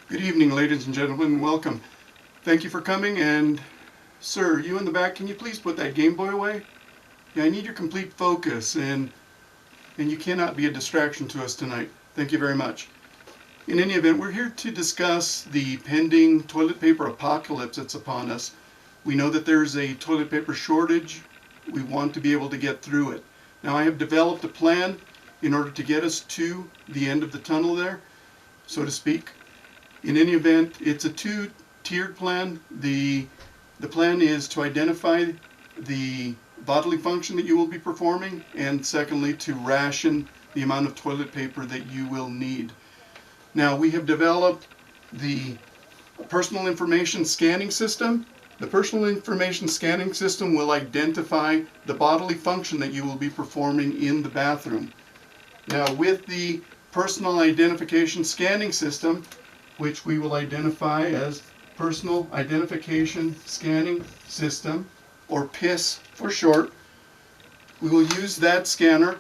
Good evening, ladies and gentlemen. Welcome. Thank you for coming. And, sir, you in the back, can you please put that Game Boy away? Yeah, I need your complete focus, and you cannot be a distraction to us tonight. Thank you very much. In any event, we're here to discuss the pending toilet paper apocalypse that's upon us. We know that there's a toilet paper shortage. We want to be able to get through it. Now, I have developed a plan in order to get us to the end of the tunnel there, so to speak. In any event, it's a two-tiered plan. The plan is to identify the bodily function that you will be performing, and secondly, to ration the amount of toilet paper that you will need. Now, we have developed the personal information scanning system. The personal information scanning system will identify the bodily function that you will be performing in the bathroom. Now, with the personal identification scanning system, which we will identify as Personal Identification Scanning System, or PISS for short. We will use that scanner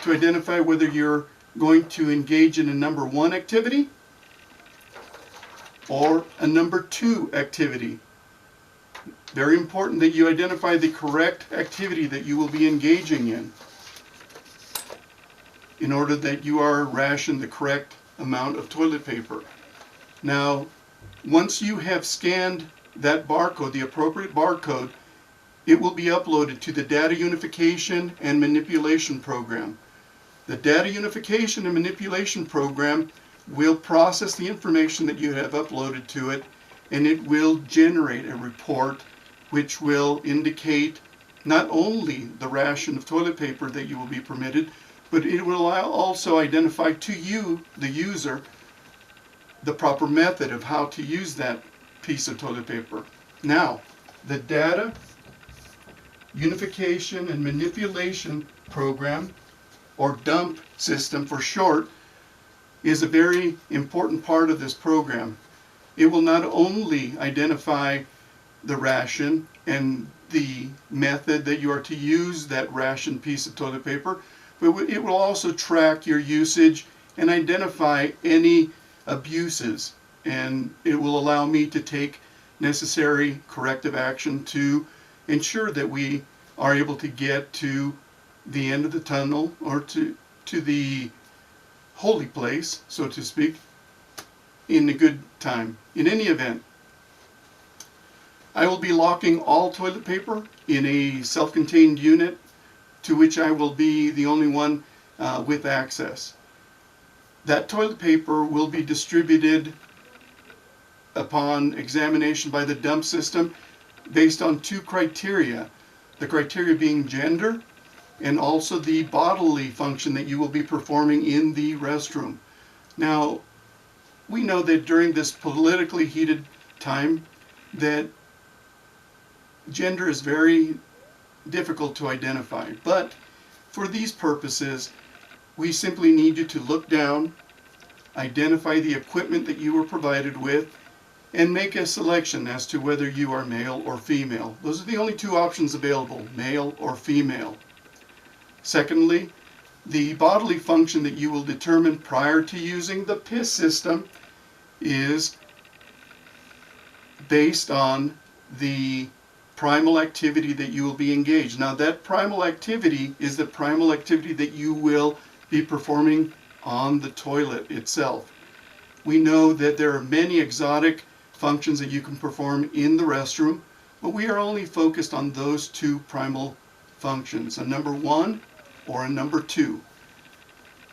to identify whether you're going to engage in a number 1 activity or a number 2 activity. Very important that you identify the correct activity that you will be engaging in order that you are rationed the correct amount of toilet paper. Now, once you have scanned that barcode, the appropriate barcode, it will be uploaded to the Data Unification and Manipulation Program. The Data Unification and Manipulation Program will process the information that you have uploaded to it, and it will generate a report which will indicate not only the ration of toilet paper that you will be permitted, but it will also identify to you, the user, the proper method of how to use that piece of toilet paper. Now, the Data Unification and Manipulation Program, or DUMP system for short, is a very important part of this program. It will not only identify the ration and the method that you are to use that ration piece of toilet paper, but it will also track your usage and identify any abuses, and it will allow me to take necessary corrective action to ensure that we are able to get to the end of the tunnel, or to the holy place, so to speak, in a good time. In any event, I will be locking all toilet paper in a self-contained unit to which I will be the only one with access. That toilet paper will be distributed upon examination by the dump system based on 2 criteria. The criteria being gender and also the bodily function that you will be performing in the restroom. Now, we know that during this politically heated time that gender is very difficult to identify, but for these purposes we simply need you to look down, identify the equipment that you were provided with, and make a selection as to whether you are male or female. Those are the only 2 options available, male or female. Secondly, the bodily function that you will determine prior to using the PISS system is based on the primal activity that you will be engaged. Now, that primal activity is the primal activity that you will be performing on the toilet itself. We know that there are many exotic functions that you can perform in the restroom, but we are only focused on those 2 primal functions, a number 1 or a number 2.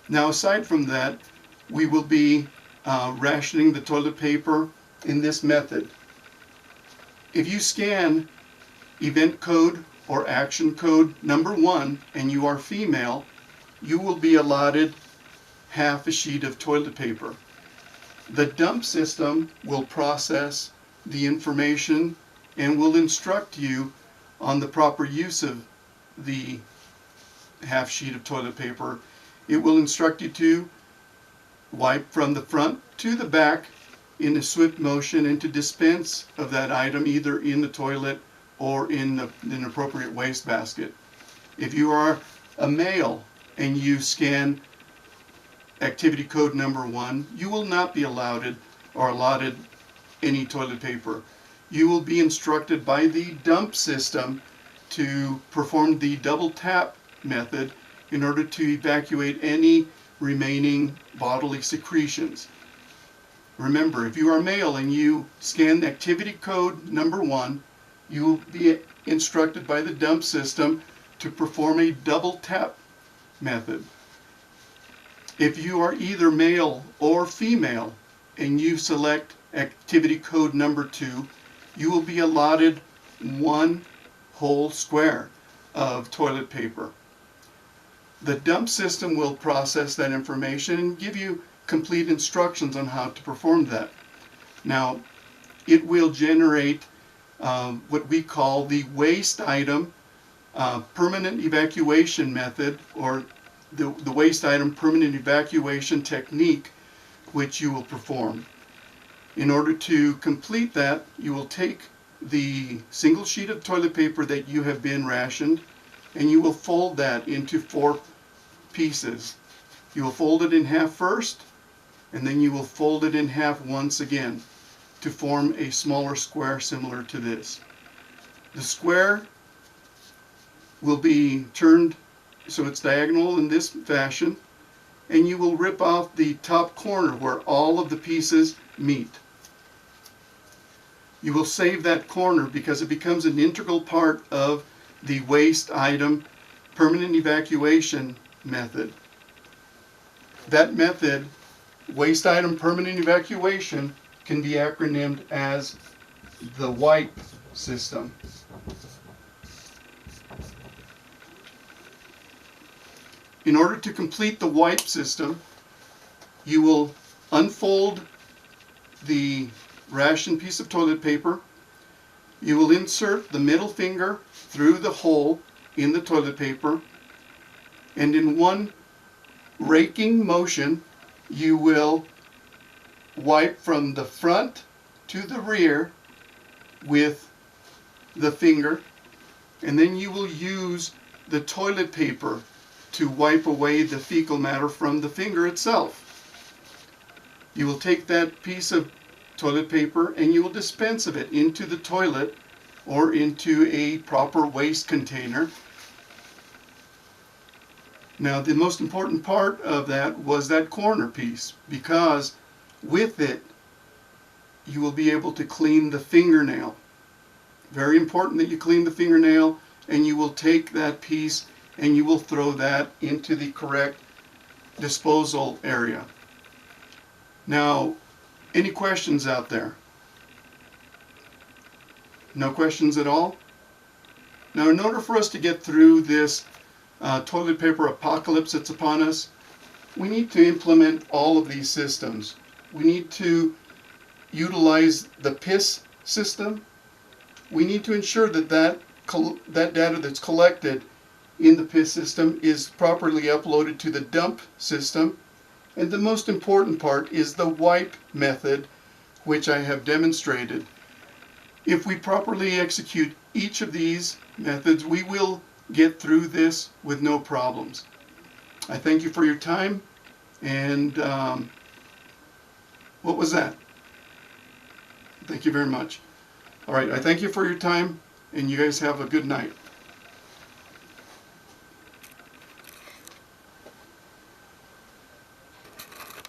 Now, aside from that, we will be rationing the toilet paper in this method. If you scan event code or action code number 1 and you are female, you will be allotted half a sheet of toilet paper. The dump system will process the information and will instruct you on the proper use of the half sheet of toilet paper. It will instruct you to wipe from the front to the back in a swift motion and to dispense of that item either in the toilet or in an appropriate wastebasket. If you are a male and you scan activity code number 1, you will not be allowed or allotted any toilet paper. You will be instructed by the dump system to perform the double tap method in order to evacuate any remaining bodily secretions. Remember, if you are male and you scan the activity code number 1, you will be instructed by the dump system to perform a double tap method. If you are either male or female and you select activity code number 2, you will be allotted 1 whole square of toilet paper. The dump system will process that information and give you complete instructions on how to perform that. Now, it will generate what we call the waste item permanent evacuation method, or the waste item permanent evacuation technique, which you will perform. In order to complete that, you will take the single sheet of toilet paper that you have been rationed and you will fold that into 4 pieces. You will fold it in half first, and then you will fold it in half once again to form a smaller square similar to this. The square will be turned so it's diagonal in this fashion, and you will rip off the top corner where all of the pieces meet. You will save that corner because it becomes an integral part of the waste item permanent evacuation method. That method, waste item permanent evacuation, can be acronymed as the WIPE system. In order to complete the WIPE system, you will unfold the ration piece of toilet paper. You will insert the middle finger through the hole in the toilet paper, and in one raking motion, you will wipe from the front to the rear with the finger, and then you will use the toilet paper to wipe away the fecal matter from the finger itself. You will take that piece of toilet paper and you will dispense of it into the toilet or into a proper waste container. Now, the most important part of that was that corner piece, because with it you will be able to clean the fingernail. Very important that you clean the fingernail, and you will take that piece and you will throw that into the correct disposal area. Now, any questions out there? No questions at all? Now, in order for us to get through this toilet paper apocalypse that's upon us, we need to implement all of these systems. We need to utilize the PIS system. We need to ensure that that data that's collected in the PIS system is properly uploaded to the dump system. And the most important part is the WIPE method, which I have demonstrated. If we properly execute each of these methods, we will get through this with no problems. I thank you for your time, and what was that? Thank you very much. All right, I thank you for your time, and you guys have a good night.